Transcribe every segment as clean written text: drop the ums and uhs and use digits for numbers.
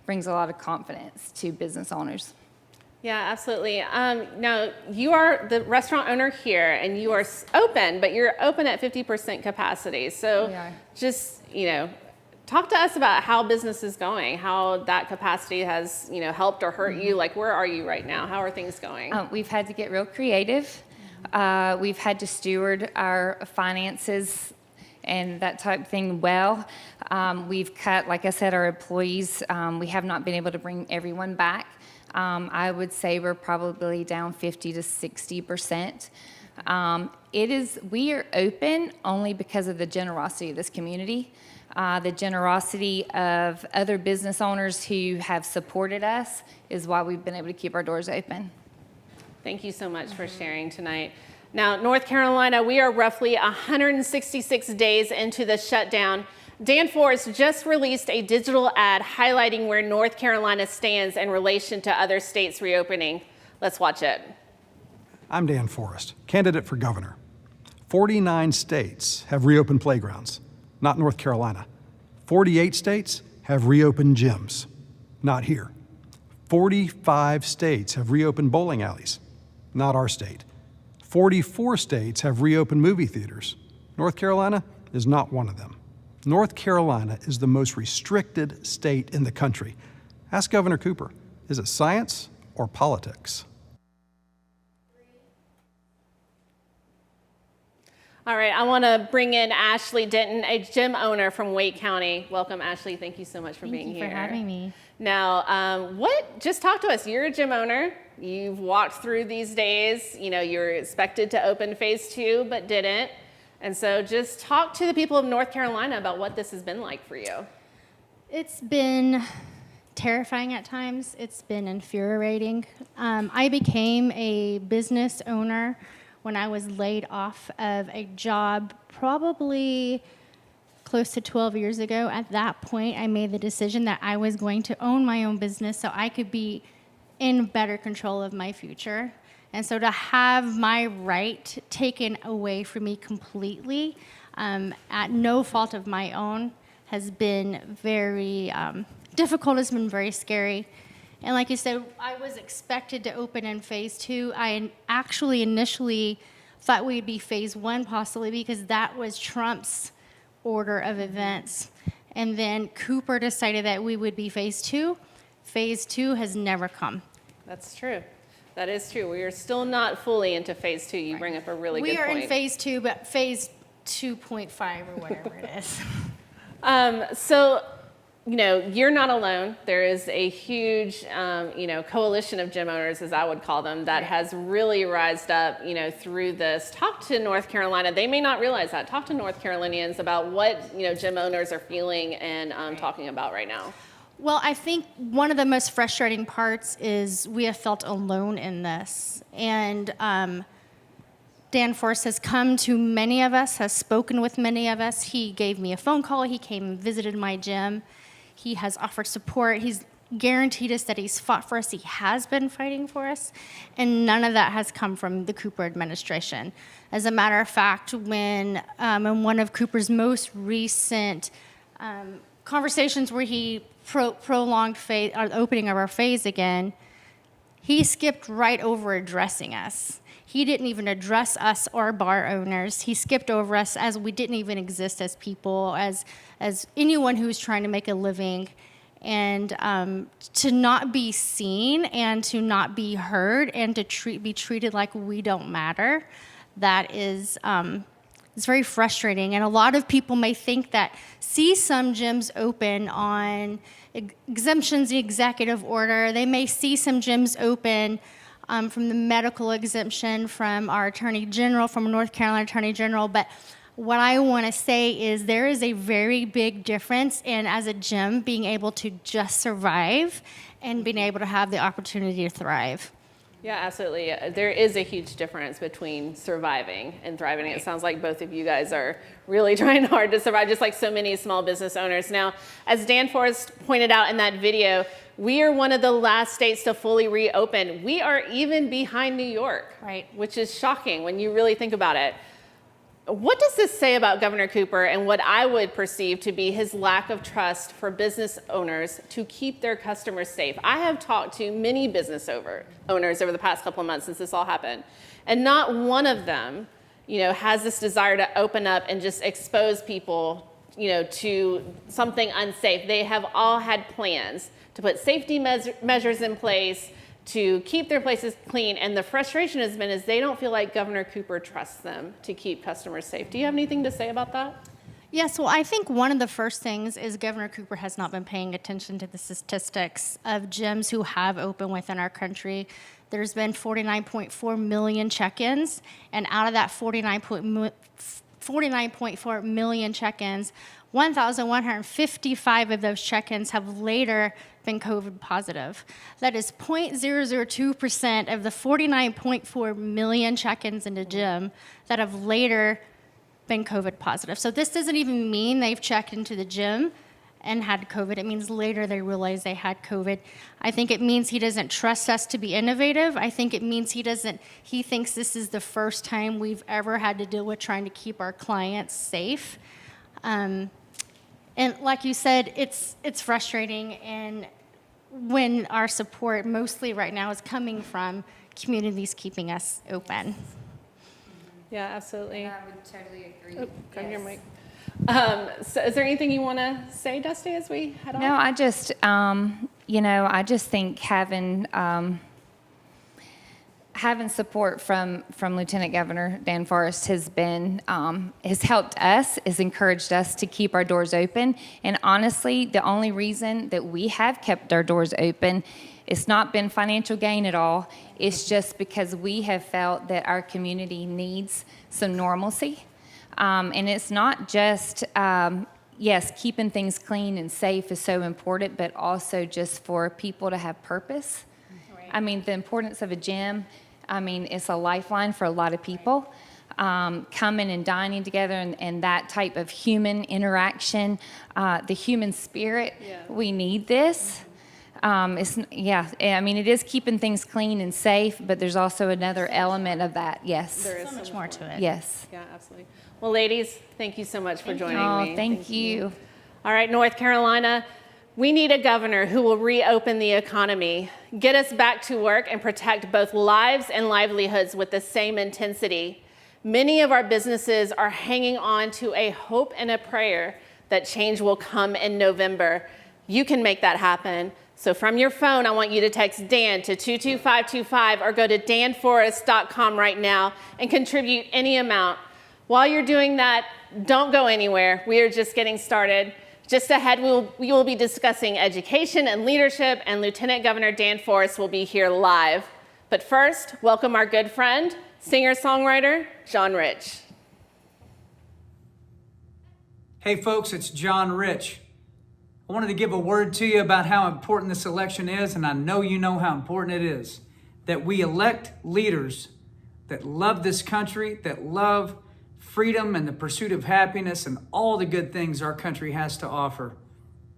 brings a lot of confidence to business owners. Yeah, absolutely. Now, you are the restaurant owner here, and you are open, but you're open at 50% capacity. So just, talk to us about how business is going, how that capacity has, helped or hurt you. Like, where are you right now? How are things going? We've had to get real creative. We've had to steward our finances and that type of thing well. We've cut, like I said, our employees. We have not been able to bring everyone back. I would say we're probably down 50 to 60%. We are open only because of the generosity of this community, the generosity of other business owners who have supported us is why we've been able to keep our doors open. Thank you so much for sharing tonight. Now, North Carolina, we are roughly 166 days into the shutdown. Dan Forrest just released a digital ad highlighting where North Carolina stands in relation to other states reopening. Let's watch it. I'm Dan Forrest, candidate for governor. 49 states have reopened playgrounds, not North Carolina. 48 states have reopened gyms, not here. 45 states have reopened bowling alleys, not our state. 44 states have reopened movie theaters. North Carolina is not one of them. North Carolina is the most restricted state in the country. Ask Governor Cooper, is it science or politics? All right, I want to bring in Ashley Denton, a gym owner from Wake County. Welcome, Ashley. Thank you so much for being here. Thank you for having me. Now, just talk to us. You're a gym owner. You've walked through these days. You're expected to open phase 2, but didn't. And so just talk to the people of North Carolina about what this has been like for you. It's been terrifying at times. It's been infuriating. I became a business owner when I was laid off of a job probably close to 12 years ago. At that point, I made the decision that I was going to own my own business so I could be in better control of my future. And so to have my right taken away from me completely, at no fault of my own, has been very difficult. It's been very scary. And like you said, I was expected to open in phase 2. I actually initially thought we'd be phase 1 possibly because that was Trump's order of events. And then Cooper decided that we would be phase 2. Phase 2 has never come. That's true. That is true. We are still not fully into phase 2. You bring up a really good point. We are in phase 2, but phase 2.5 or whatever it is. So, you're not alone. There is a huge, coalition of gym owners, as I would call them, that has really rised up, through this. Talk to North Carolina. They may not realize that. Talk to North Carolinians about what, gym owners are feeling and talking about right now. Well, I think one of the most frustrating parts is we have felt alone in this. And Dan Forrest has come to many of us, has spoken with many of us. He gave me a phone call. He came and visited my gym. He has offered support. He's guaranteed us that he's fought for us. He has been fighting for us. And none of that has come from the Cooper administration. As a matter of fact, when in one of Cooper's most recent conversations where he prolonged opening of our phase again, he skipped right over addressing us. He didn't even address us or bar owners. He skipped over us as we didn't even exist as people, as anyone who was trying to make a living. And to not be seen and to not be heard and to be treated like we don't matter, that is it's very frustrating. And a lot of people may think that see some gyms open on exemptions, the executive order. They may see some gyms open from the medical exemption from our Attorney General, from North Carolina Attorney General. But what I want to say is there is a very big difference in, as a gym, being able to just survive and being able to have the opportunity to thrive. Yeah, absolutely. There is a huge difference between surviving and thriving. It sounds like both of you guys are really trying hard to survive, just like so many small business owners. Now, as Dan Forrest pointed out in that video, we are one of the last states to fully reopen. We are even behind New York, right? Which is shocking when you really think about it. what does this say about Governor Cooper and what I would perceive to be his lack of trust for business owners to keep their customers safe? I have talked to many business owners over the past couple of months since this all happened, and not one of them, has this desire to open up and just expose people, to something unsafe. They have all had plans to put safety measures in place, to keep their places clean, and the frustration has been is they don't feel like Governor Cooper trusts them to keep customers safe. Do you have anything to say about that? Yes, well, I think one of the first things is Governor Cooper has not been paying attention to the statistics of gyms who have opened within our country. There's been 49.4 million check-ins, and out of that 49.4 million check-ins, 1,155 of those check-ins have later been COVID positive. That is 0.002% of the 49.4 million check-ins in the gym that have later been COVID positive. So this doesn't even mean they've checked into the gym and had COVID. It means later they realize they had COVID. I think it means he doesn't trust us to be innovative. I think it means he thinks this is the first time we've ever had to deal with trying to keep our clients safe. And like you said, it's frustrating, and when our support mostly right now is coming from communities keeping us open. Yeah, absolutely. I would totally agree. Grab your Yes. mic. So is there anything you want to say, Dusty, as we head on? No, I just, I just think having support from Lieutenant Governor Dan Forest has helped us, has encouraged us to keep our doors open. And honestly, the only reason that we have kept our doors open, it's not been financial gain at all. It's just because we have felt that our community needs some normalcy. And it's not just, yes, keeping things clean and safe is so important, but also just for people to have purpose. Right. I mean, the importance of a gym, it's a lifeline for a lot of people. Coming and dining together and that type of human interaction, the human spirit, we need this. It is keeping things clean and safe, but there's also another element of that, yes. There is So much more to it. Yes. Yeah, absolutely. Well, ladies, thank you so much for joining me. Oh, thank you. All right, North Carolina, we need a governor who will reopen the economy, get us back to work, and protect both lives and livelihoods with the same intensity. Many of our businesses are hanging on to a hope and a prayer that change will come in November. You can make that happen. So from your phone, I want you to text Dan to 22525 or go to danforest.com right now and contribute any amount. While you're doing that, don't go anywhere. We are just getting started. Just ahead, we will be discussing education and leadership, and Lieutenant Governor Dan Forest will be here live. But first, welcome our good friend, singer-songwriter, John Rich. Hey folks, it's John Rich. I wanted to give a word to you about how important this election is, and I know you know how important it is that we elect leaders that love this country, that love freedom and the pursuit of happiness and all the good things our country has to offer.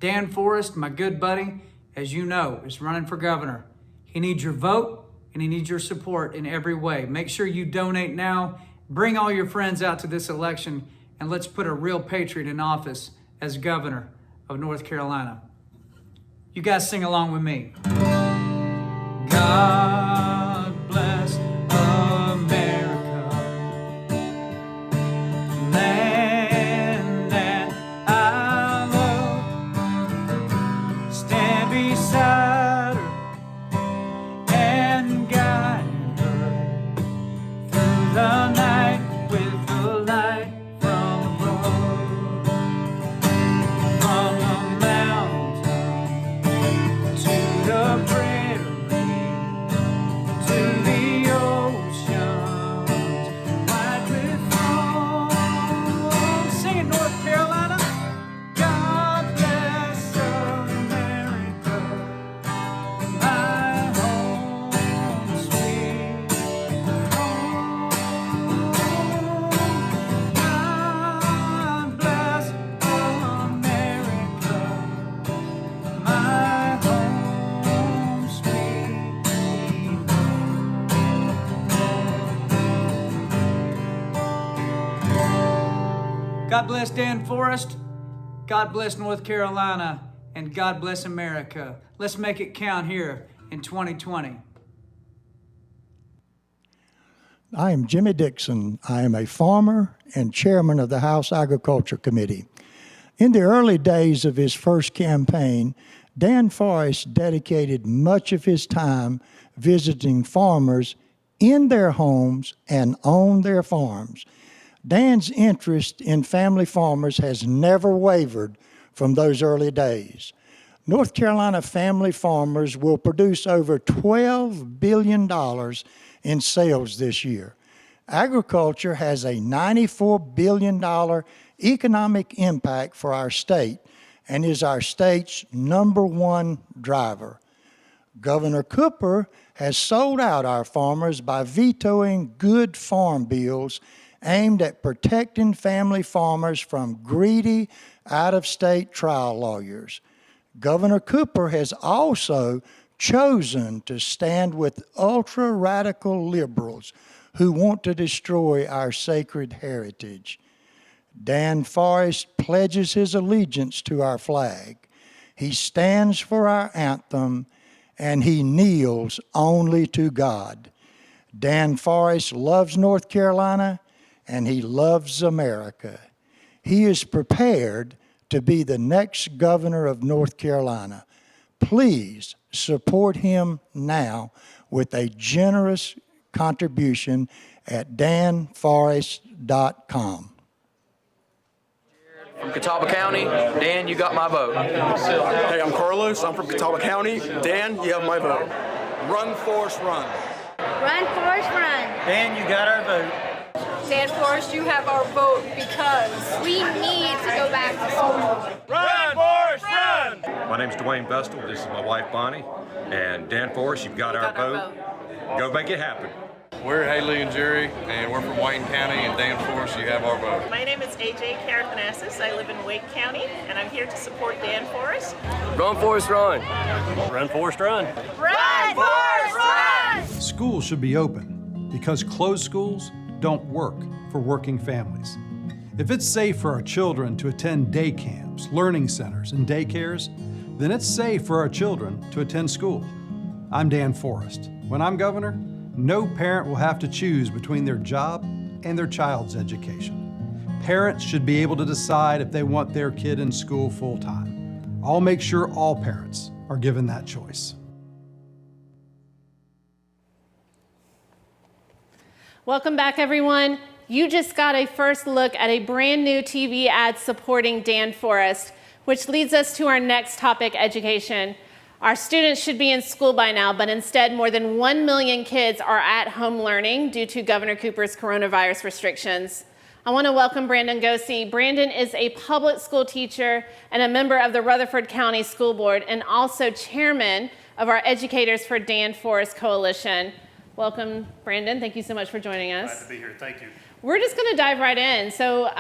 Dan Forest, my good buddy, as you know, is running for governor. He needs your vote and he needs your support in every way. Make sure you donate now. Bring all your friends out to this election, and let's put a real patriot in office as governor of North Carolina. You guys sing along with me. God bless America, land that I love. Stand beside her and guide her through the night with the light from above. From the mountain to the prairie, God bless Dan Forrest. God bless North Carolina. And God bless America. Let's make it count here in 2020. I am Jimmy Dixon. I am a farmer and chairman of the House Agriculture Committee. In the early days of his first campaign, Dan Forrest dedicated much of his time visiting farmers in their homes and on their farms. Dan's interest in family farmers has never wavered from those early days. North Carolina family farmers will produce over $12 billion in sales this year. Agriculture has a $94 billion economic impact for our state and is our state's #1 driver. Governor Cooper has sold out our farmers by vetoing good farm bills aimed at protecting family farmers from greedy, out-of-state trial lawyers. Governor Cooper has also chosen to stand with ultra-radical liberals who want to destroy our sacred heritage. Dan Forrest pledges his allegiance to our flag. He stands for our anthem, and he kneels only to God. Dan Forrest loves North Carolina, and he loves America. He is prepared to be the next governor of North Carolina. Please support him now with a generous contribution at danforrest.com. From Catawba County, Dan, you got my vote. Hey, I'm Carlos. I'm from Catawba County. Dan, you have my vote. Run, Forrest, run. Run, Forrest, run. Dan, you got our vote. Dan Forrest, you have our vote because we need to go back to school. Run, Forrest, run! My name's Dwayne Vestal. This is my wife, Bonnie. And Dan Forrest, you've got our vote. Go make it happen. We're Haley and Jerry, and we're from Wayne County, and Dan Forrest, you have our vote. My name is AJ Carathanassis. I live in Wake County, and I'm here to support Dan Forrest. Run, Forrest, run. Run, Forrest, run. Run, Forrest, run! Schools should be open because closed schools don't work for working families. If it's safe for our children to attend day camps, learning centers, and daycares, then it's safe for our children to attend school. I'm Dan Forrest. When I'm governor, no parent will have to choose between their job and their child's education. Parents should be able to decide if they want their kid in school full-time. I'll make sure all parents are given that choice. Welcome back, everyone. You just got a first look at a brand new TV ad supporting Dan Forrest, which leads us to our next topic, education. Our students should be in school by now, but instead more than 1 million kids are at home learning due to Governor Cooper's coronavirus restrictions. I want to welcome Brandon Gosey. Brandon is a public school teacher and a member of the Rutherford County School Board and also chairman of our Educators for Dan Forrest Coalition. Welcome, Brandon. Thank you so much for joining us. Glad to be here. Thank you. We're just going to dive right in. So,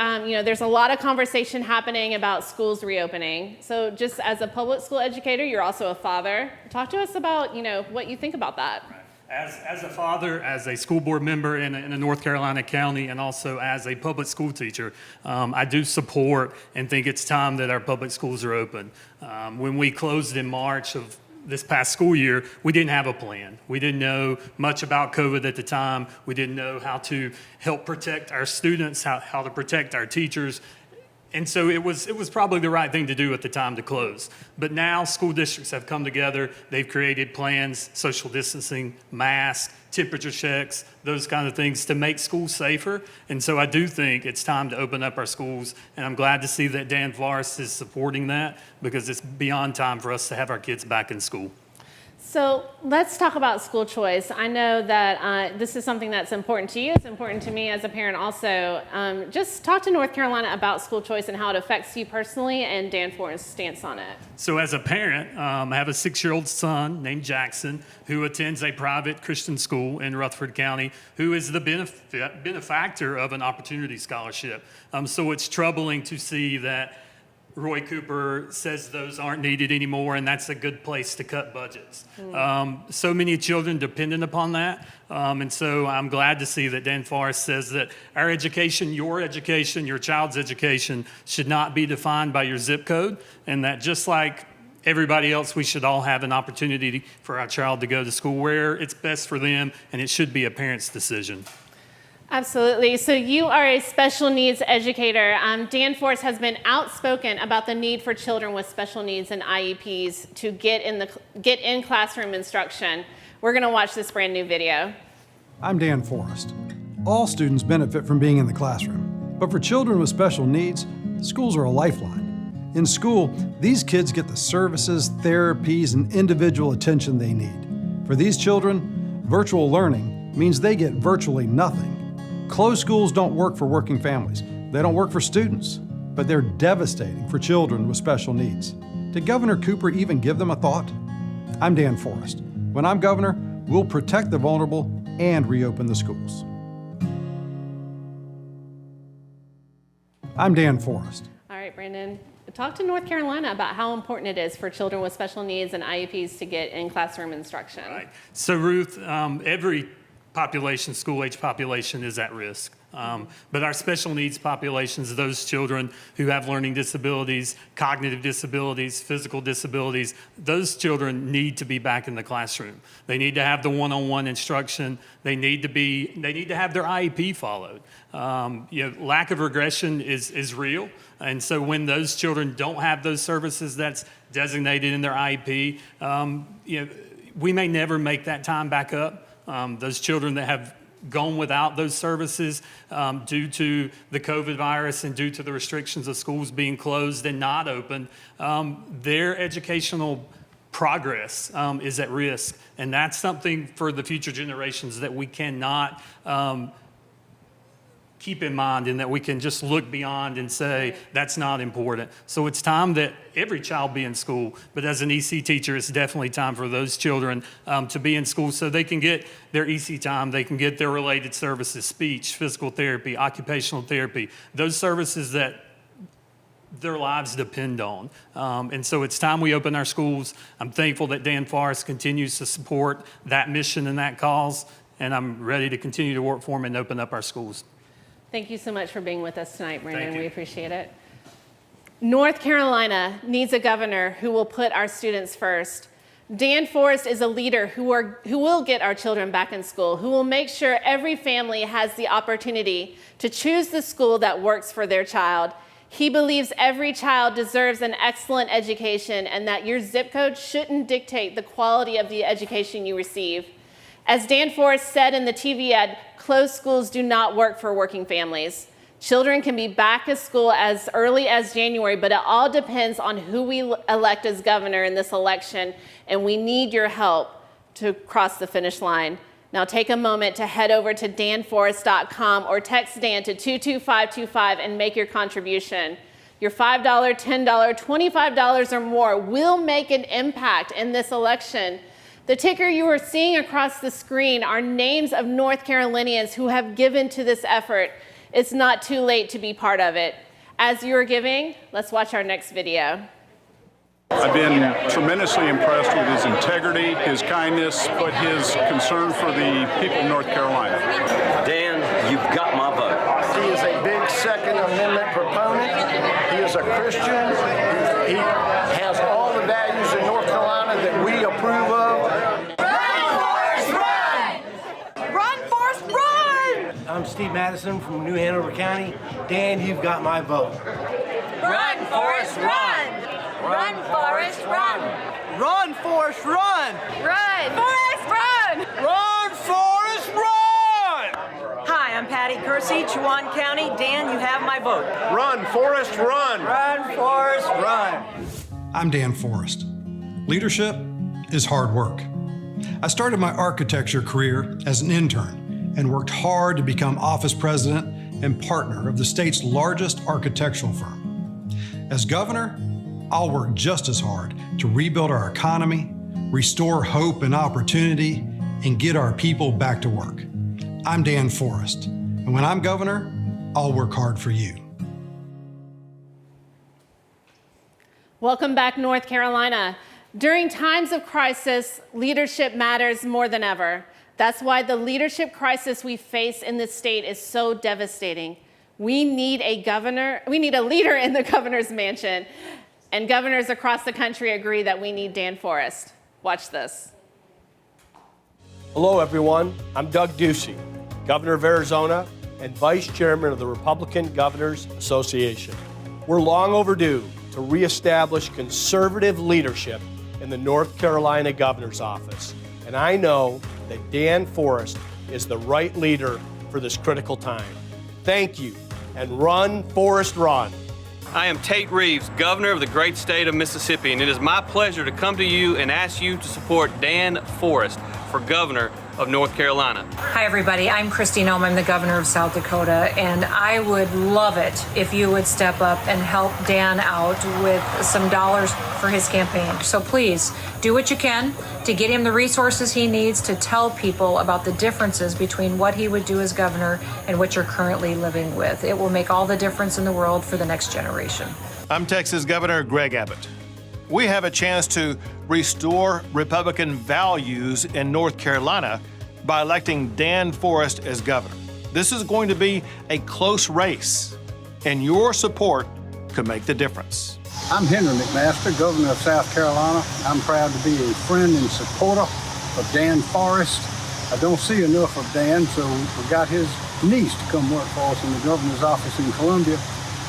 there's a lot of conversation happening about schools reopening. So just as a public school educator, you're also a father. Talk to us about, what you think about that. Right. As a father, as a school board member in a North Carolina county, and also as a public school teacher, I do support and think it's time that our public schools are open. When we closed in March of this past school year, we didn't have a plan. We didn't know much about COVID at the time. We didn't know how to help protect our students, how to protect our teachers. And so it was probably the right thing to do at the time to close. But now school districts have come together. They've created plans, social distancing, masks, temperature checks, those kind of things to make schools safer. And so I do think it's time to open up our schools. And I'm glad to see that Dan Forrest is supporting that because it's beyond time for us to have our kids back in school. So let's talk about school choice. I know that this is something that's important to you. It's important to me as a parent also. Just talk to North Carolina about school choice and how it affects you personally and Dan Forrest's stance on it. So as a parent, I have a 6-year-old son named Jackson who attends a private Christian school in Rutherford County who is the benefactor of an opportunity scholarship. So it's troubling to see that Roy Cooper says those aren't needed anymore, and that's a good place to cut budgets. So many children dependent upon that, and so I'm glad to see that Dan Forrest says that our education, your child's education, should not be defined by your zip code, and that just like everybody else, we should all have an opportunity for our child to go to school where it's best for them, and it should be a parent's decision. Absolutely. So you are a special needs educator. Dan Forrest has been outspoken about the need for children with special needs and IEPs to get in classroom instruction. We're going to watch this brand new video. I'm Dan Forrest. All students benefit from being in the classroom, but for children with special needs, schools are a lifeline. In school, these kids get the services, therapies, and individual attention they need. For these children, virtual learning means they get virtually nothing. Closed schools don't work for working families. They don't work for students, but they're devastating for children with special needs. Did Governor Cooper even give them a thought? I'm Dan Forrest. When I'm governor, we'll protect the vulnerable and reopen the schools. I'm Dan Forrest. All right, Brandon, talk to North Carolina about how important it is for children with special needs and IEPs to get in classroom instruction. Right. So Ruth, every population, school-age population, is at risk. But our special needs populations, those children who have learning disabilities, cognitive disabilities, physical disabilities, those children need to be back in the classroom. They need to have the one-on-one instruction. They need to have their IEP followed. Lack of regression is real. And so when those children don't have those services that's designated in their IEP, we may never make that time back up. Those children that have gone without those services due to the COVID virus and due to the restrictions of schools being closed and not open, their educational progress is at risk. And that's something for the future generations that we cannot keep in mind, and that we can just look beyond and say that's not important. So it's time that every child be in school, but as an EC teacher, it's definitely time for those children to be in school so they can get their EC time, they can get their related services, speech, physical therapy, occupational therapy, those services that their lives depend on. And so it's time we open our schools. I'm thankful that Dan Forrest continues to support that mission and that cause, and I'm ready to continue to work for him and open up our schools. Thank you so much for being with us tonight, Brandon. Thank you. We appreciate it. North Carolina needs a governor who will put our students first. Dan Forrest is a leader who will get our children back in school, who will make sure every family has the opportunity to choose the school that works for their child. He believes every child deserves an excellent education and that your zip code shouldn't dictate the quality of the education you receive. As Dan Forrest said in the TV ad, closed schools do not work for working families. Children can be back at school as early as January, but it all depends on who we elect as governor in this election, and we need your help to cross the finish line. Now take a moment to head over to danforrest.com or text Dan to 22525 and make your contribution. Your $5, $10, $25 or more will make an impact in this election. The ticker you are seeing across the screen are names of North Carolinians who have given to this effort. It's not too late to be part of it. As you're giving, let's watch our next video. I've been tremendously impressed with his integrity, his kindness, but his concern for the people of North Carolina. Dan, you've got my vote. He is a big Second Amendment proponent. He is a Christian. He has all the values in North Carolina that we approve of. I'm Steve Madison from New Hanover County. Dan, you've got my vote. Run, Forrest, run! Run, Forrest, run! Run, Forrest, run! Run, Forrest, run! Run, Forrest, run! Hi, I'm Patty Kersey, Chuan County. Dan, you have my vote. Run, Forrest, run! Run, Forrest, run! I'm Dan Forrest. Leadership is hard work. I started my architecture career as an intern and worked hard to become office president and partner of the state's largest architectural firm. As governor, I'll work just as hard to rebuild our economy, restore hope and opportunity, and get our people back to work. I'm Dan Forrest, and when I'm governor, I'll work hard for you. Welcome back, North Carolina. During times of crisis, leadership matters more than ever. That's why the leadership crisis we face in this state is so devastating. We need a leader in the governor's mansion. And governors across the country agree that we need Dan Forest. Watch this. Hello, everyone. I'm Doug Ducey, Governor of Arizona and Vice Chairman of the Republican Governors Association. We're long overdue to reestablish conservative leadership in the North Carolina Governor's Office. And I know that Dan Forest is the right leader for this critical time. Thank you, and run, Forest, run. I am Tate Reeves, Governor of the great state of Mississippi, and it is my pleasure to come to you and ask you to support Dan Forest for Governor of North Carolina. Hi, everybody. I'm Christine Elm. I'm the Governor of South Dakota, and I would love it if you would step up and help Dan out with some dollars for his campaign. So please do what you can to get him the resources he needs to tell people about the differences between what he would do as governor and what you're currently living with. It will make all the difference in the world for the next generation. I'm Texas Governor Greg Abbott. We have a chance to restore Republican values in North Carolina by electing Dan Forest as governor. This is going to be a close race, and your support could make the difference. I'm Henry McMaster, Governor of South Carolina. I'm proud to be a friend and supporter of Dan Forest. I don't see enough of Dan, so we got his niece to come work for us in the governor's office in Columbia.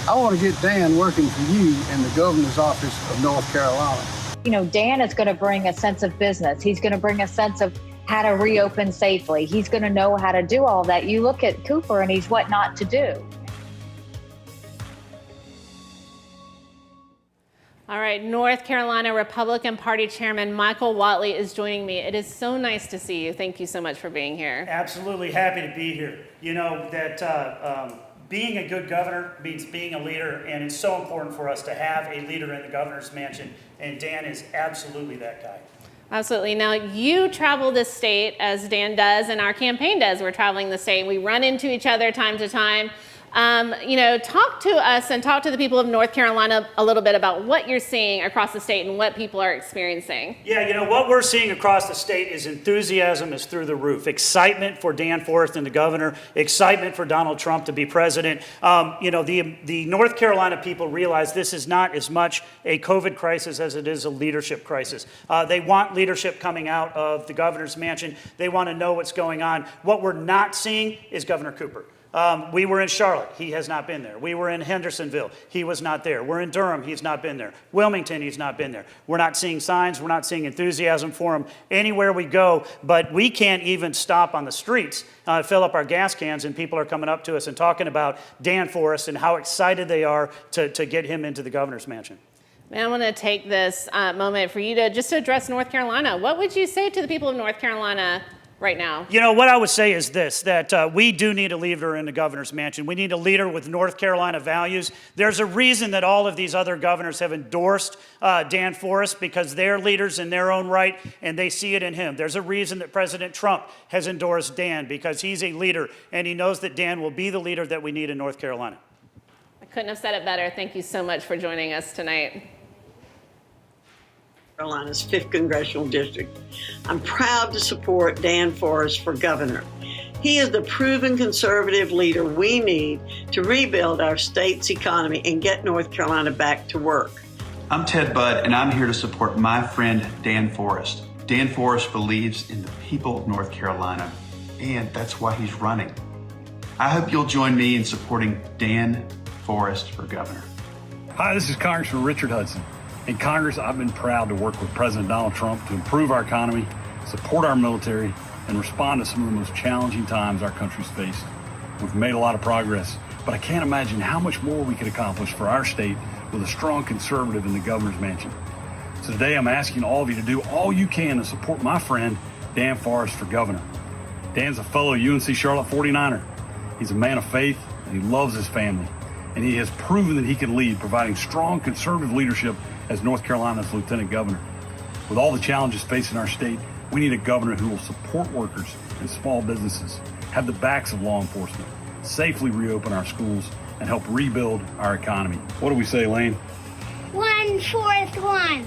I want to get Dan working for you in the governor's office of North Carolina. You know, Dan is going to bring a sense of business. He's going to bring a sense of how to reopen safely. He's going to know how to do all that. You look at Cooper and he's what not to do. All right, North Carolina Republican Party Chairman Michael Whatley is joining me. It is so nice to see you. Thank you so much for being here. Absolutely happy to be here. You know that being a good governor means being a leader, and it's so important for us to have a leader in the governor's mansion, and Dan is absolutely that guy. Absolutely. Now, you travel this state as Dan does, and our campaign does. We're traveling the state. We run into each other time to time. Talk to us and talk to the people of North Carolina a little bit about what you're seeing across the state and what people are experiencing. Yeah, you know, what we're seeing across the state is enthusiasm is through the roof. Excitement for Dan Forest and the governor, excitement for Donald Trump to be president. The North Carolina people realize this is not as much a COVID crisis as it is a leadership crisis. They want leadership coming out of the governor's mansion. They want to know what's going on. What we're not seeing is Governor Cooper. We were in Charlotte. He has not been there. We were in Hendersonville. He was not there. We're in Durham. He's not been there. Wilmington, he's not been there. We're not seeing signs. We're not seeing enthusiasm for him anywhere we go, but we can't even stop on the streets, fill up our gas cans, and people are coming up to us and talking about Dan Forest and how excited they are to get him into the governor's mansion. Man, I want to take this moment for you to just address North Carolina. What would you say to the people of North Carolina right now? You know, what I would say is this, that we do need a leader in the governor's mansion. We need a leader with North Carolina values. There's a reason that all of these other governors have endorsed Dan Forest, because they're leaders in their own right, and they see it in him. There's a reason that President Trump has endorsed Dan, because he's a leader, and he knows that Dan will be the leader that we need in North Carolina. I couldn't have said it better. Thank you so much for joining us tonight. Carolina's 5th Congressional District. I'm proud to support Dan Forest for governor. He is the proven conservative leader we need to rebuild our state's economy and get North Carolina back to work. I'm Ted Budd, and I'm here to support my friend Dan Forest. Dan Forest believes in the people of North Carolina, and that's why he's running. I hope you'll join me in supporting Dan Forest for governor. Hi, this is Congressman Richard Hudson. In Congress, I've been proud to work with President Donald Trump to improve our economy, support our military, and respond to some of the most challenging times our country's faced. We've made a lot of progress, but I can't imagine how much more we could accomplish for our state with a strong conservative in the governor's mansion. So today I'm asking all of you to do all you can to support my friend, Dan Forest, for governor. Dan's a fellow UNC Charlotte 49er. He's a man of faith, and he loves his family. And he has proven that he can lead, providing strong conservative leadership as North Carolina's lieutenant governor. With all the challenges facing our state, we need a governor who will support workers and small businesses, have the backs of law enforcement, safely reopen our schools, and help rebuild our economy. What do we say, Lane? 1, Dan Forest won.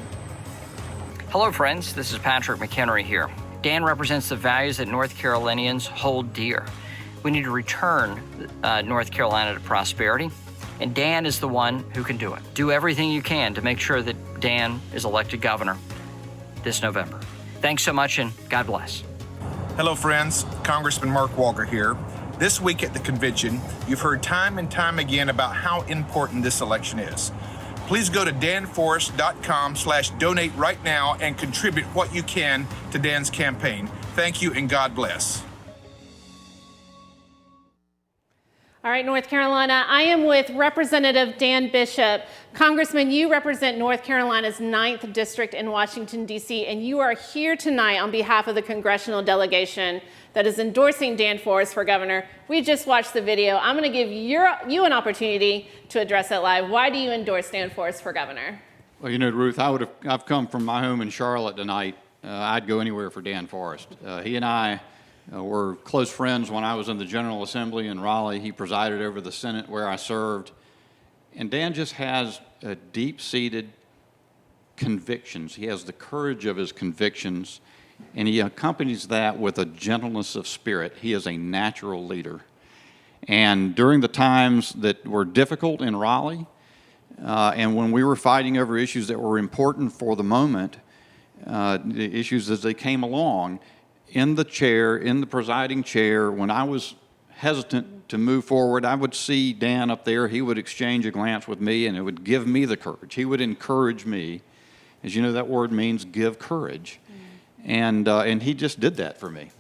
Hello, friends. This is Patrick McHenry here. Dan represents the values that North Carolinians hold dear. We need to return North Carolina to prosperity, and Dan is the one who can do it. Do everything you can to make sure that Dan is elected governor this November. Thanks so much, and God bless. Hello, friends. Congressman Mark Walker here. This week at the convention, you've heard time and time again about how important this election is. Please go to danforest.com/donate right now and contribute what you can to Dan's campaign. Thank you and God bless. All right, North Carolina, I am with Representative Dan Bishop. Congressman, you represent North Carolina's 9th District in Washington, D.C., and you are here tonight on behalf of the congressional delegation that is endorsing Dan Forest for governor. We just watched the video. I'm going to give you an opportunity to address it live. Why do you endorse Dan Forest for governor? Well, you know, Ruth, I've come from my home in Charlotte tonight. I'd go anywhere for Dan Forest. He and I were close friends when I was in the General Assembly in Raleigh. He presided over the Senate where I served. And Dan just has deep-seated convictions. He has the courage of his convictions, and he accompanies that with a gentleness of spirit. He is a natural leader. And during the times that were difficult in Raleigh, and when we were fighting over issues that were important for the moment, the issues as they came along, in the presiding chair, when I was hesitant to move forward, I would see Dan up there. He would exchange a glance with me, and it would give me the courage. He would encourage me. As you know, that word means give courage. And he just did that for me.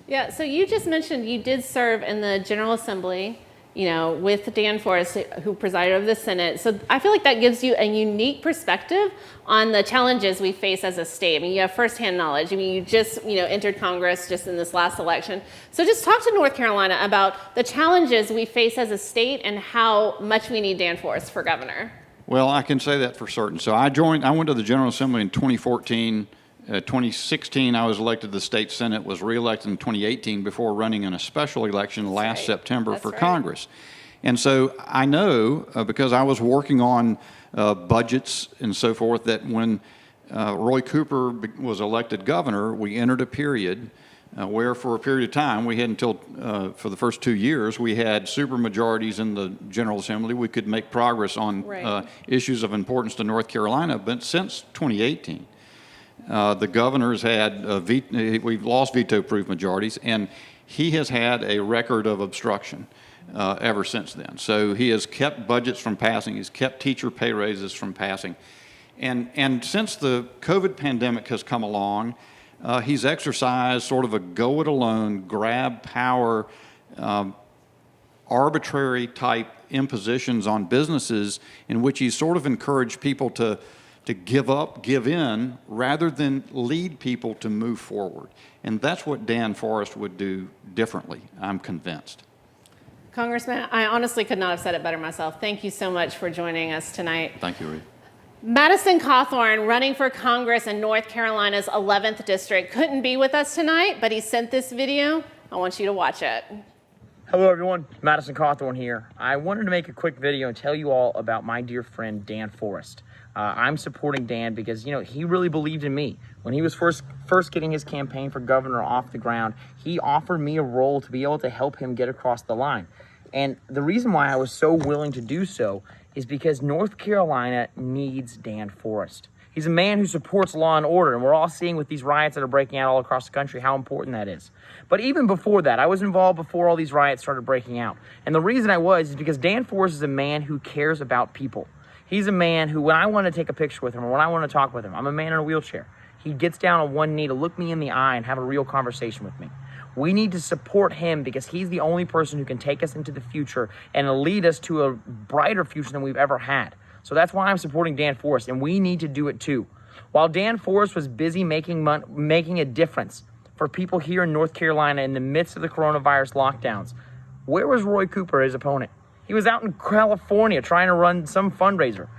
Yeah, so you just mentioned you did serve in the General Assembly, you know, with Dan Forest, who presided over the Senate. So I feel like that gives you a unique perspective on the challenges we face as a state. I mean, you have firsthand knowledge. I mean, you just, entered Congress just in this last election. So just talk to North Carolina about the challenges we face as a state and how much we need Dan Forest for governor. Well, I can say that for certain. So I went to the General Assembly in 2014. 2016, I was elected to the state Senate, was reelected in 2018 before running in a special election last September for Congress. And so I know, because I was working on budgets and so forth, that when Roy Cooper was elected governor, we entered a period where for a period of time, we had until, for the first 2 years, we had supermajorities in the General Assembly. We could make progress on issues of importance to North Carolina, but since 2018, the governor's had, we've lost veto-proof majorities, and he has had a record of obstruction ever since then. So he has kept budgets from passing. He's kept teacher pay raises from passing. And since the COVID pandemic has come along, he's exercised sort of a go-it-alone, grab power, arbitrary type impositions on businesses in which he's sort of encouraged people to give up, give in, rather than lead people to move forward. And that's what Dan Forest would do differently, I'm convinced. Congressman, I honestly could not have said it better myself. Thank you so much for joining us tonight. Thank you, Reed. Madison Cawthorn, running for Congress in North Carolina's 11th District, couldn't be with us tonight, but he sent this video. I want you to watch it. Hello everyone, Madison Cawthorn here. I wanted to make a quick video and tell you all about my dear friend Dan Forest. I'm supporting Dan because, he really believed in me. When he was first getting his campaign for governor off the ground, he offered me a role to be able to help him get across the line. And the reason why I was so willing to do so is because North Carolina needs Dan Forest. He's a man who supports law and order, and we're all seeing with these riots that are breaking out all across the country how important that is. But even before that, I was involved before all these riots started breaking out. And the reason I was is because Dan Forest is a man who cares about people. He's a man who, when I want to take a picture with him or when I want to talk with him, I'm a man in a wheelchair. He gets down on one knee to look me in the eye and have a real conversation with me. We need to support him because he's the only person who can take us into the future and lead us to a brighter future than we've ever had. So that's why I'm supporting Dan Forest, and we need to do it too. While Dan Forest was busy making a difference for people here in North Carolina in the midst of the coronavirus lockdowns, where was Roy Cooper, his opponent? He was out in California trying to run some fundraiser.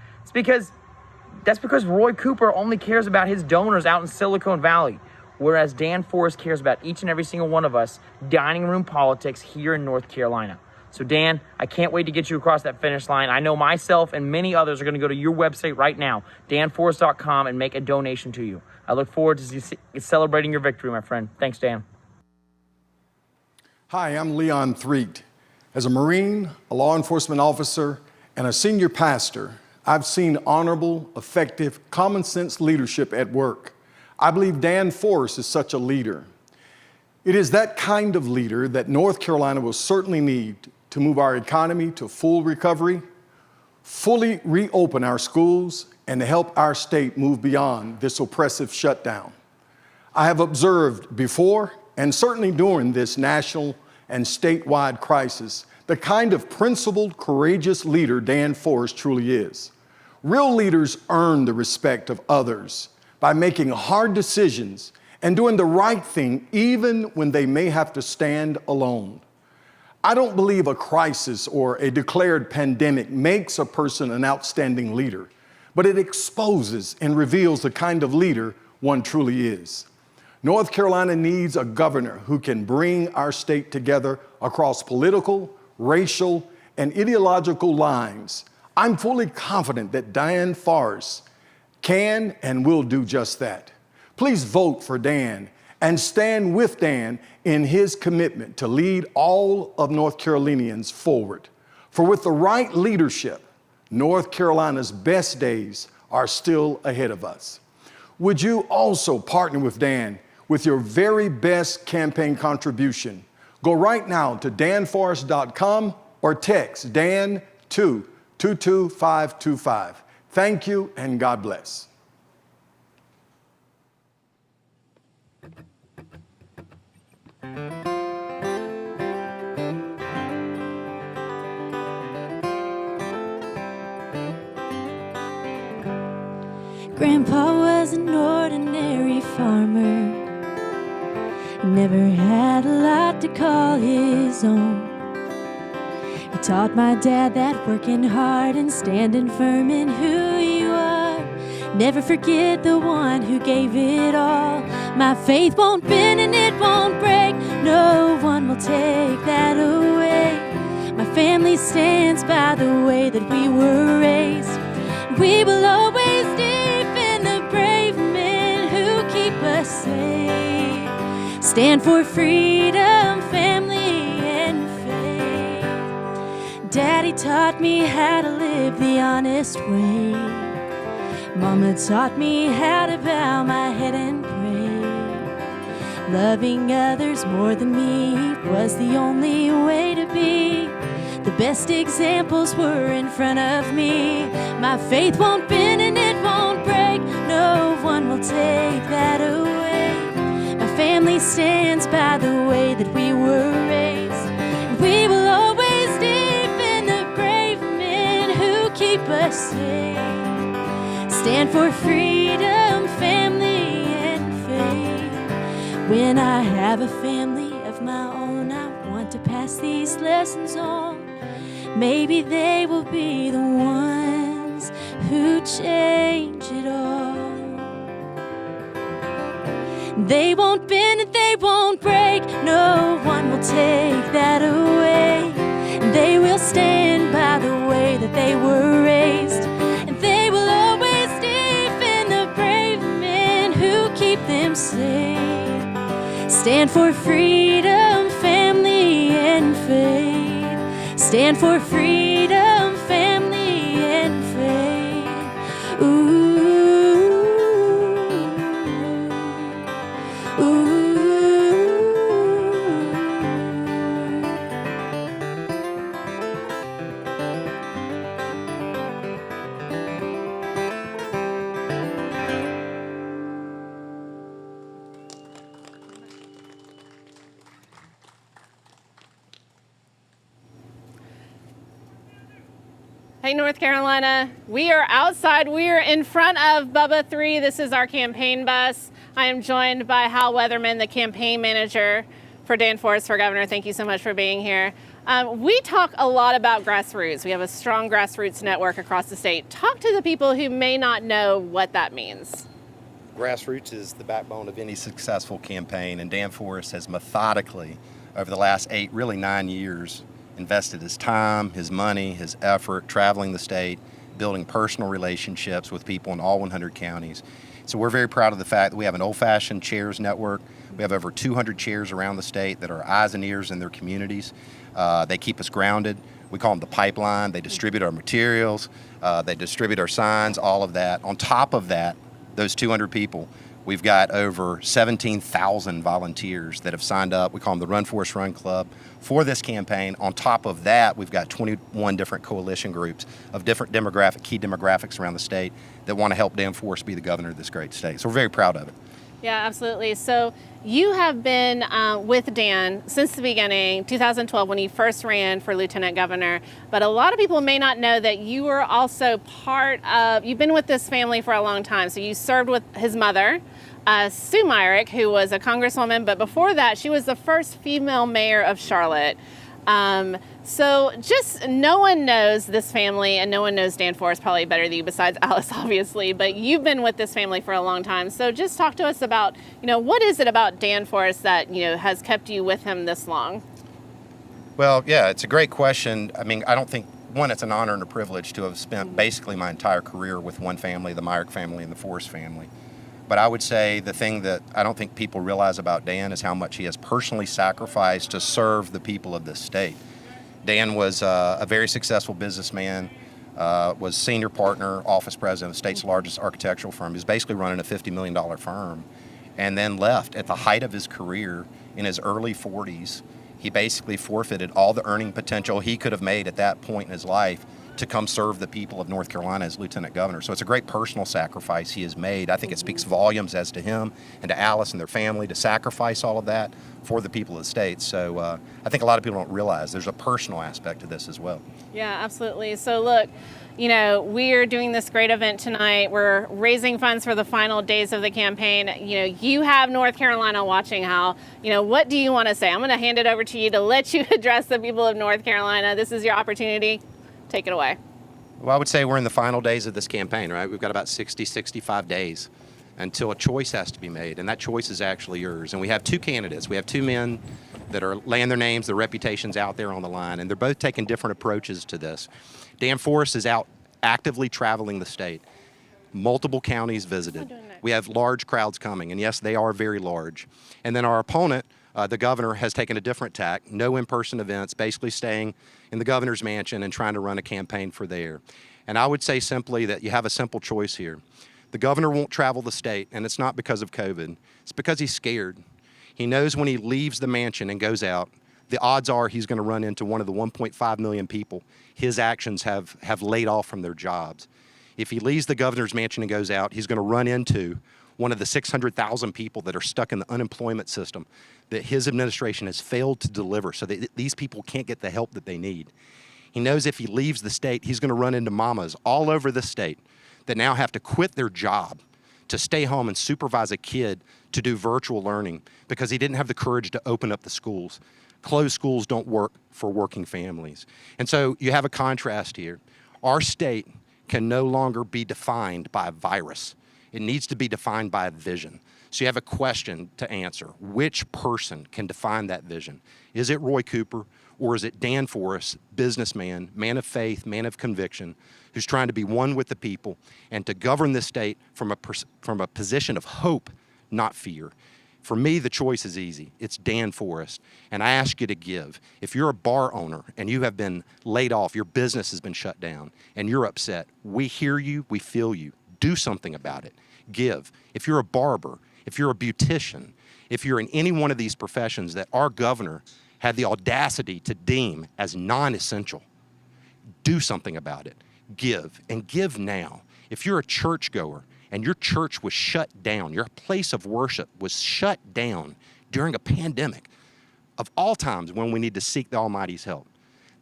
That's because Roy Cooper only cares about his donors out in Silicon Valley, whereas Dan Forest cares about each and every single one of us, dining room politics here in North Carolina. So Dan, I can't wait to get you across that finish line. I know myself and many others are going to go to your website right now, danforest.com, and make a donation to you. I look forward to celebrating your victory, my friend. Thanks, Dan. Hi, I'm Leon Threet. As a Marine, a law enforcement officer, and a senior pastor, I've seen honorable, effective, common sense leadership at work. I believe Dan Forest is such a leader. It is that kind of leader that North Carolina will certainly need to move our economy to full recovery, fully reopen our schools, and to help our state move beyond this oppressive shutdown. I have observed before, and certainly during this national and statewide crisis, the kind of principled, courageous leader Dan Forest truly is. Real leaders earn the respect of others by making hard decisions and doing the right thing even when they may have to stand alone. I don't believe a crisis or a declared pandemic makes a person an outstanding leader, but it exposes and reveals the kind of leader one truly is. North Carolina needs a governor who can bring our state together across political, racial, and ideological lines. I'm fully confident that Dan Forest can and will do just that. Please vote for Dan and stand with Dan in his commitment to lead all of North Carolinians forward. For with the right leadership, North Carolina's best days are still ahead of us. Would you also partner with Dan with your very best campaign contribution? Go right now to danforest.com or text Dan to 22525. Thank you and God bless. Grandpa was an ordinary farmer. He never had a lot to call his own. He taught my dad that working hard and standing firm in who you are. Never forget the one who gave it all. My faith won't bend and it won't break. No one will take that away. My family stands by the way that we were raised. We will always defend the brave men who keep us safe. Stand for freedom, family, and faith. Daddy taught me how to live the honest way. Mama taught me how to bow my head and pray. Loving others more than me was the only way to be. The best examples were in front of me. My faith won't bend and it won't break. No one will take that away. My family stands by the way that we were raised. We will always defend the brave men who keep us safe. Stand for freedom, family, and faith. When I have a family of my own, I want to pass these lessons on. Maybe they will be the ones who change it all. They won't bend and they won't break. No one will take that away. They will stand by the way that they were raised. And they will always defend the brave men who keep them safe. Stand for freedom, family, and faith. Stand for freedom, family, and faith. Ooh, ooh. Hey, North Carolina, we are outside. We are in front of Bubba 3. This is our campaign bus. I am joined by Hal Weatherman, the campaign manager for Dan Forest for governor. Thank you so much for being here. We talk a lot about grassroots. We have a strong grassroots network across the state. Talk to the people who may not know what that means. Grassroots is the backbone of any successful campaign, and Dan Forest has methodically, over the last 8, really 9 years, invested his time, his money, his effort, traveling the state, building personal relationships with people in all 100 counties. So we're very proud of the fact that we have an old-fashioned chairs network. We have over 200 chairs around the state that are eyes and ears in their communities. They keep us grounded. We call them the pipeline. They distribute our materials. They distribute our signs, all of that. On top of that, those 200 people, we've got over 17,000 volunteers that have signed up. We call them the Run Forest Run Club for this campaign. On top of that, we've got 21 different coalition groups of different key demographics around the state that want to help Dan Forest be the governor of this great state. So we're very proud of it. Yeah, absolutely. So you have been with Dan since the beginning, 2012, when he first ran for lieutenant governor. But a lot of people may not know that you were also you've been with this family for a long time. So you served with his mother, Sue Myrick, who was a congresswoman. But before that, she was the first female mayor of Charlotte. So just no one knows this family, and no one knows Dan Forest probably better than you, besides Alice, obviously, but you've been with this family for a long time. So just talk to us about, what is it about Dan Forest that, has kept you with him this long? Well, yeah, it's a great question. I mean, I don't think, one, it's an honor and a privilege to have spent basically my entire career with one family, the Myrick family and the Forest family. But I would say the thing that I don't think people realize about Dan is how much he has personally sacrificed to serve the people of this state. Dan was a very successful businessman, was senior partner, office president of the state's largest architectural firm. He was basically running a $50 million firm, and then left at the height of his career in his early 40s. He basically forfeited all the earning potential he could have made at that point in his life to come serve the people of North Carolina as lieutenant governor. So it's a great personal sacrifice he has made. I think it speaks volumes as to him and to Alice and their family to sacrifice all of that for the people of the state. So I think a lot of people don't realize there's a personal aspect to this as well. Yeah, absolutely. So look, we're doing this great event tonight. We're raising funds for the final days of the campaign. You have North Carolina watching. What do you want to say? I'm going to hand it over to you to let you address the people of North Carolina. This is your opportunity. Take it away. Well, I would say we're in the final days of this campaign, right? We've got about 60, 65 days until a choice has to be made, and that choice is actually yours. And we have two candidates. We have two men that are laying their names, their reputations out there on the line, and they're both taking different approaches to this. Dan Forest is out actively traveling the state, multiple counties visited. We have large crowds coming, and yes, they are very large. And then our opponent, the governor, has taken a different tack, no in-person events, basically staying in the governor's mansion and trying to run a campaign for there. And I would say simply that you have a simple choice here. The governor won't travel the state, and it's not because of COVID. It's because he's scared. He knows when he leaves the mansion and goes out, the odds are he's going to run into one of the 1.5 million people his actions have laid off from their jobs. If he leaves the governor's mansion and goes out, he's going to run into one of the 600,000 people that are stuck in the unemployment system that his administration has failed to deliver so that these people can't get the help that they need. He knows if he leaves the state, he's going to run into mamas all over the state that now have to quit their job to stay home and supervise a kid to do virtual learning because he didn't have the courage to open up the schools. Closed schools don't work for working families. And so you have a contrast here. Our state can no longer be defined by a virus. It needs to be defined by a vision. So you have a question to answer. Which person can define that vision? Is it Roy Cooper, or is it Dan Forest, businessman, man of faith, man of conviction, who's trying to be one with the people and to govern this state from a position of hope, not fear? For me, the choice is easy. It's Dan Forest, and I ask you to give. If you're a bar owner and you have been laid off, your business has been shut down, and you're upset, we hear you, we feel you. Do something about it. Give. If you're a barber, if you're a beautician, if you're in any one of these professions that our governor had the audacity to deem as non-essential, do something about it. Give, and give now. If you're a churchgoer and your church was shut down, your place of worship was shut down during a pandemic, of all times when we need to seek the Almighty's help,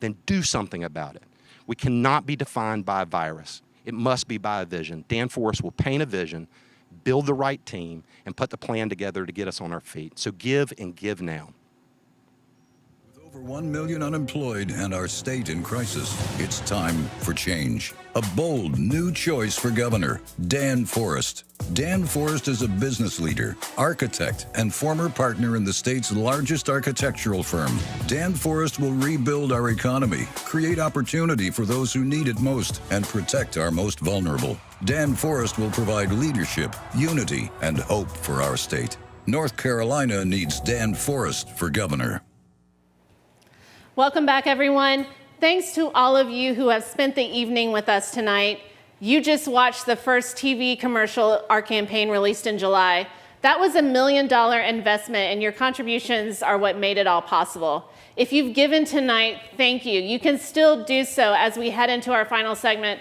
then do something about it. We cannot be defined by a virus. It must be by a vision. Dan Forest will paint a vision, build the right team, and put the plan together to get us on our feet. So give and give now. Over 1 million unemployed and our state in crisis. It's time for change. A bold new choice for Governor Dan Forest. Dan Forest is a business leader, architect, and former partner in the state's largest architectural firm. Dan Forest will rebuild our economy, create opportunity for those who need it most, and protect our most vulnerable. Dan Forest will provide leadership, unity, and hope for our state. North Carolina needs Dan Forest for governor. Welcome back, everyone. Thanks to all of you who have spent the evening with us tonight. You just watched the first TV commercial our campaign released in July. That was $1 million investment, and your contributions are what made it all possible. If you've given tonight, thank you. You can still do so as we head into our final segment.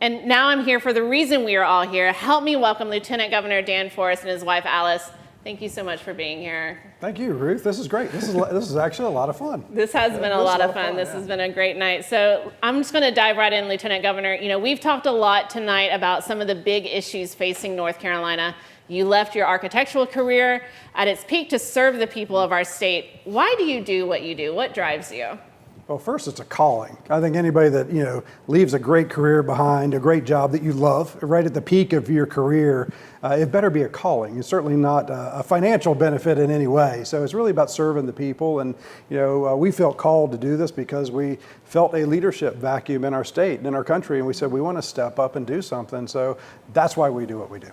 And now I'm here for the reason we are all here. Help me welcome Lieutenant Governor Dan Forest and his wife, Alice. Thank you so much for being here. Thank you, Ruth. This is great. This is actually a lot of fun. This has been a lot of fun. This has been a great night. So I'm just going to dive right in, Lieutenant Governor. You know, we've talked a lot tonight about some of the big issues facing North Carolina. You left your architectural career at its peak to serve the people of our state. Why do you do what you do? What drives you? Well, first, it's a calling. I think anybody that, leaves a great career behind, a great job that you love, right at the peak of your career, it better be a calling. It's certainly not a financial benefit in any way. So it's really about serving the people. And, we felt called to do this because we felt a leadership vacuum in our state and in our country. And we said, we want to step up and do something. So that's why we do what we do.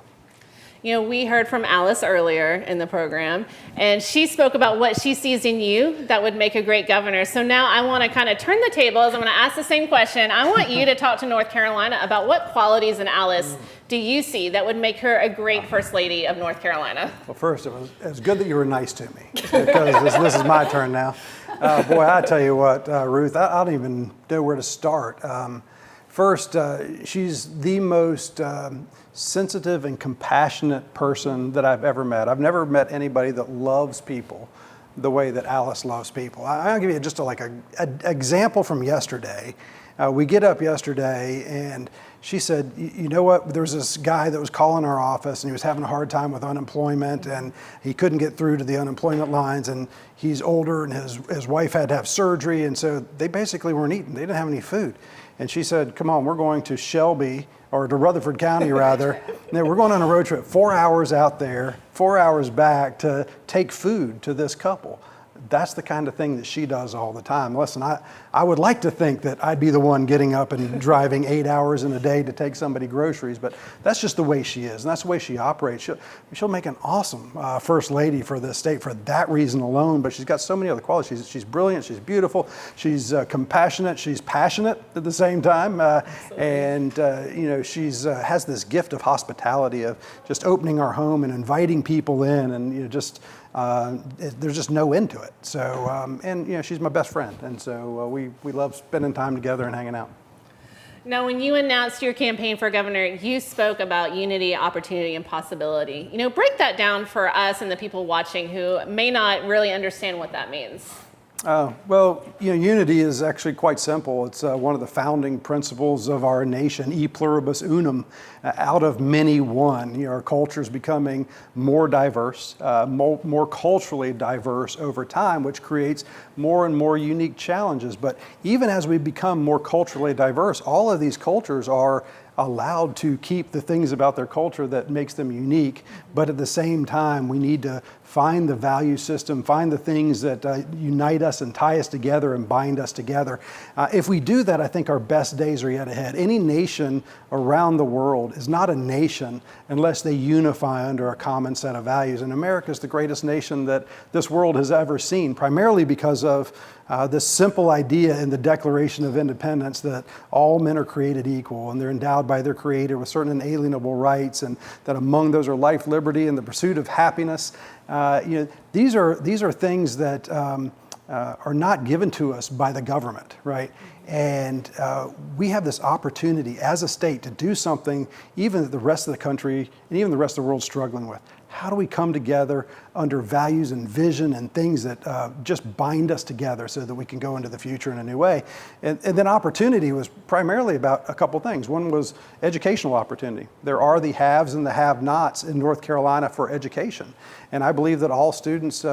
You know, we heard from Alice earlier in the program, and she spoke about what she sees in you that would make a great governor. So now I want to kind of turn the tables. I'm going to ask the same question. I want you to talk to North Carolina about what qualities in Alice do you see that would make her a great First Lady of North Carolina? Well, first, it was good that you were nice to me, because this is my turn now. Boy, I tell you what, Ruth, I don't even know where to start. First, she's the most sensitive and compassionate person that I've ever met. I've never met anybody that loves people the way that Alice loves people. I'll give you just an example from yesterday. We get up yesterday and she said, you know what, there was this guy that was calling our office and he was having a hard time with unemployment and he couldn't get through to the unemployment lines, and he's older and his wife had to have surgery, and so they basically weren't eating. They didn't have any food. And she said, come on, we're going to Shelby, or to Rutherford County rather. And we're going on a road trip, 4 hours out there, 4 hours back to take food to this couple. That's the kind of thing that she does all the time. Listen, I would like to think that I'd be the one getting up and driving 8 hours in a day to take somebody groceries, but that's just the way she is, and that's the way she operates. She'll make an awesome First Lady for this state for that reason alone, but she's got so many other qualities. She's brilliant, she's beautiful, she's compassionate, she's passionate at the same time, and she's has this gift of hospitality, of just opening our home and inviting people in, and there's just no end to it. So, she's my best friend. And so we love spending time together and hanging out. Now, when you announced your campaign for governor, you spoke about unity, opportunity, and possibility. Break that down for us and the people watching who may not really understand what that means. Unity is actually quite simple. It's one of the founding principles of our nation, e pluribus unum, out of many one. Our culture is becoming more diverse, more culturally diverse over time, which creates more and more unique challenges. But even as we become more culturally diverse, all of these cultures are allowed to keep the things about their culture that makes them unique, but at the same time, we need to find the value system, find the things that unite us and tie us together and bind us together. If we do that, I think our best days are yet ahead. Any nation around the world is not a nation unless they unify under a common set of values. And America is the greatest nation that this world has ever seen, primarily because of this simple idea in the Declaration of Independence that all men are created equal and they're endowed by their Creator with certain inalienable rights, and that among those are life, liberty, and the pursuit of happiness. These are things that are not given to us by the government, right? And we have this opportunity as a state to do something even that the rest of the country and even the rest of the world is struggling with. How do we come together under values and vision and things that just bind us together so that we can go into the future in a new way? And then opportunity was primarily about a couple things. One was educational opportunity. There are the haves and the have-nots in North Carolina for education. And I believe that all students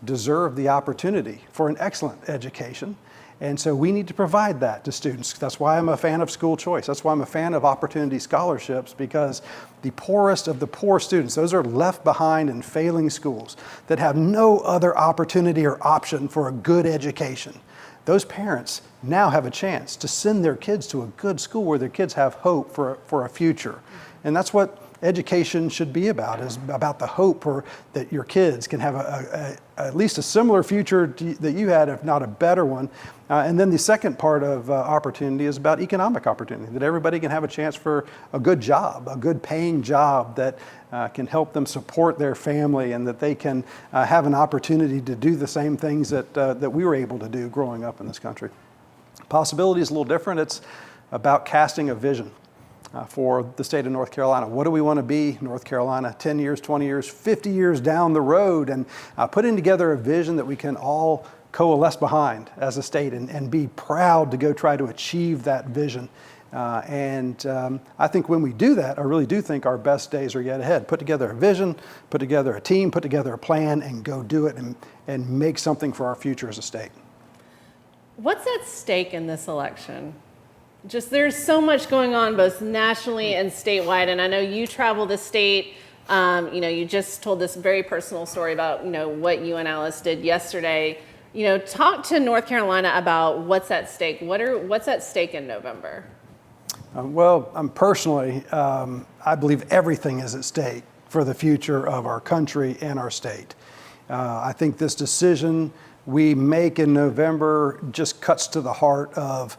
deserve the opportunity for an excellent education. And so we need to provide that to students. That's why I'm a fan of school choice. That's why I'm a fan of opportunity scholarships, because the poorest of the poor students, those are left behind in failing schools that have no other opportunity or option for a good education. Those parents now have a chance to send their kids to a good school where their kids have hope for a future. And that's what education should be about, is about the hope that your kids can have at least a similar future that you had, if not a better one. And then the second part of opportunity is about economic opportunity, that everybody can have a chance for a good job, a good paying job that can help them support their family, and that they can have an opportunity to do the same things that we were able to do growing up in this country. Possibility is a little different. It's about casting a vision for the state of North Carolina. What do we want to be, North Carolina, 10 years, 20 years, 50 years down the road, and putting together a vision that we can all coalesce behind as a state and be proud to go try to achieve that vision. I think when we do that, I really do think our best days are yet ahead. Put together a vision, put together a team, put together a plan, and go do it and make something for our future as a state. What's at stake in this election? Just there's so much going on both nationally and statewide, and I know you travel the state. You just told this very personal story about what you and Alice did yesterday. Talk to North Carolina about what's at stake. What's at stake in November? Personally, I believe everything is at stake for the future of our country and our state. I think this decision we make in November just cuts to the heart of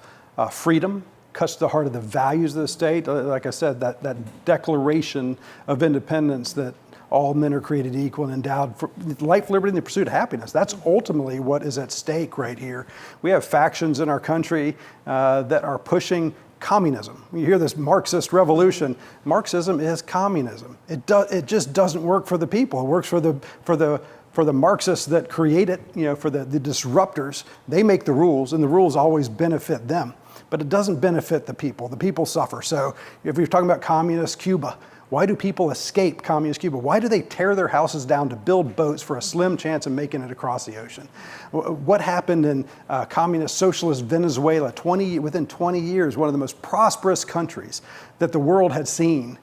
freedom, cuts to the heart of the values of the state. Like I said, that Declaration of Independence, that all men are created equal and endowed for life, liberty, and the pursuit of happiness. That's ultimately what is at stake right here. We have factions in our country that are pushing communism. You hear this Marxist revolution. Marxism is communism. It just doesn't work for the people. It works for the Marxists that create it, for the disruptors. They make the rules, and the rules always benefit them. But it doesn't benefit the people. The people suffer. So if you're talking about communist Cuba, why do people escape communist Cuba? Why do they tear their houses down to build boats for a slim chance of making it across the ocean? What happened in communist socialist Venezuela? Within 20 years, one of the most prosperous countries that the world had seen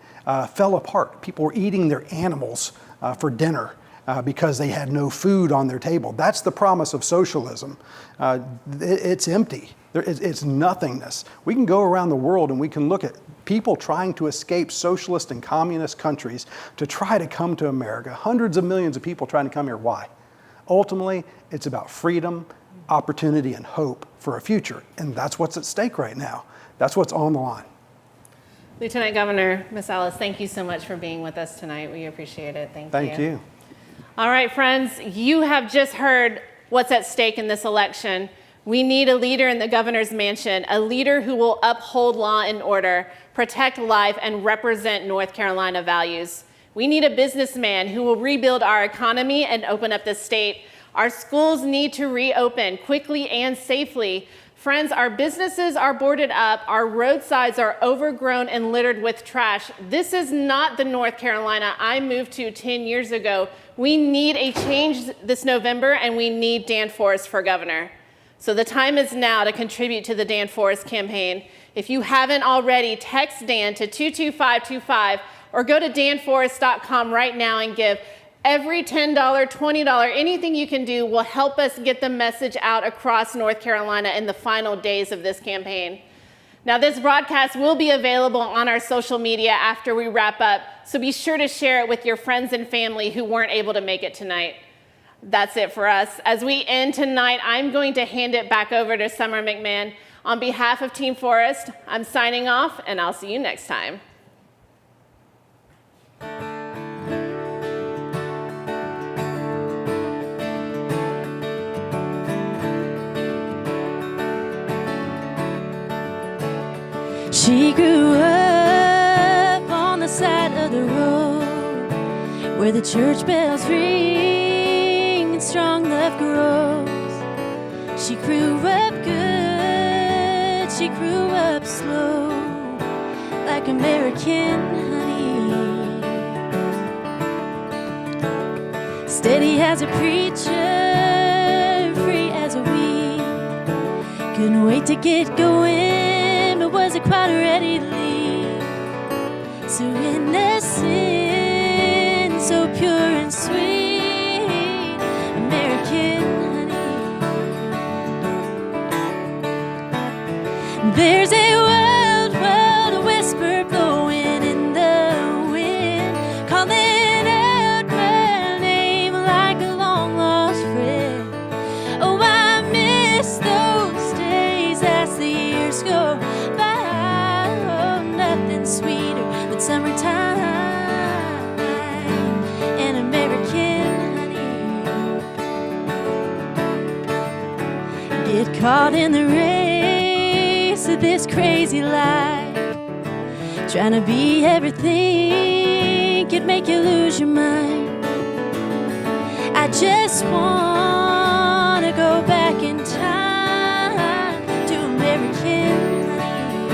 fell apart. People were eating their animals for dinner because they had no food on their table. That's the promise of socialism. It's empty. It's nothingness. We can go around the world and we can look at people trying to escape socialist and communist countries to try to come to America. Hundreds of millions of people trying to come here. Why? Ultimately, it's about freedom, opportunity, and hope for a future. And that's what's at stake right now. That's what's on the line. Lieutenant Governor, Miss Alice, thank you so much for being with us tonight. We appreciate it. Thank you. All right, friends, you have just heard what's at stake in this election. We need a leader in the governor's mansion, a leader who will uphold law and order, protect life, and represent North Carolina values. We need a businessman who will rebuild our economy and open up the state. Our schools need to reopen quickly and safely. Friends, our businesses are boarded up, our roadsides are overgrown and littered with trash. This is not the North Carolina I moved to 10 years ago. We need a change this November, and we need Dan Forest for governor. So the time is now to contribute to the Dan Forest campaign. If you haven't already, text Dan to 22525 or go to danforest.com right now and give. Every $10, $20, anything you can do will help us get the message out across North Carolina in the final days of this campaign. Now, this broadcast will be available on our social media after we wrap up, so be sure to share it with your friends and family who weren't able to make it tonight. That's it for us. As we end tonight, I'm going to hand it back over to Summer McMahon. On behalf of Team Forest, I'm signing off, and I'll see you next time. She grew up on the side of the road where the church bells ring and strong love grows. She grew up good, she grew up slow, like American honey. steady as a preacher, free as a weed. Couldn't wait to get going, but wasn't quite ready to leave. So innocent, so pure and sweet, American honey. There's a wild, wild whisper blowing in the wind, calling out my name like a long lost friend. Oh, I miss those days as the years go by. Oh, nothing sweeter than summertime and American honey. Get caught in the race of this crazy life, trying to be everything could make you lose your mind. I just wanna go back in time to American honey.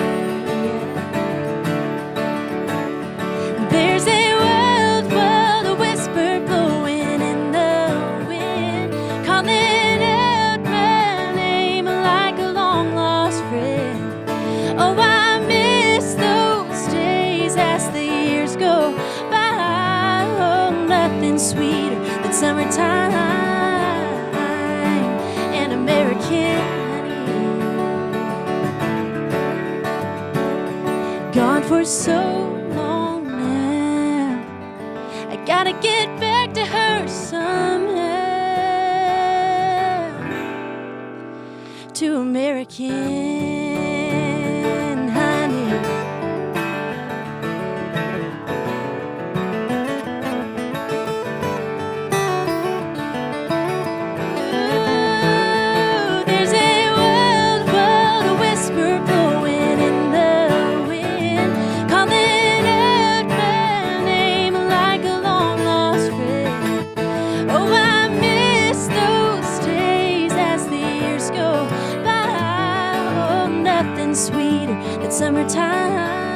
There's a wild, wild whisper blowing in the wind, calling out my name like a long lost friend. Oh, I miss those days as the years go by. Oh, nothing sweeter than summertime and American honey. Gone for so long now, I gotta get back to her somehow, to American honey. There's a wild, wild whisper blowing in the wind, calling out my name like a long lost friend. Oh, I miss those days as the years go by. Oh, nothing sweeter than summertime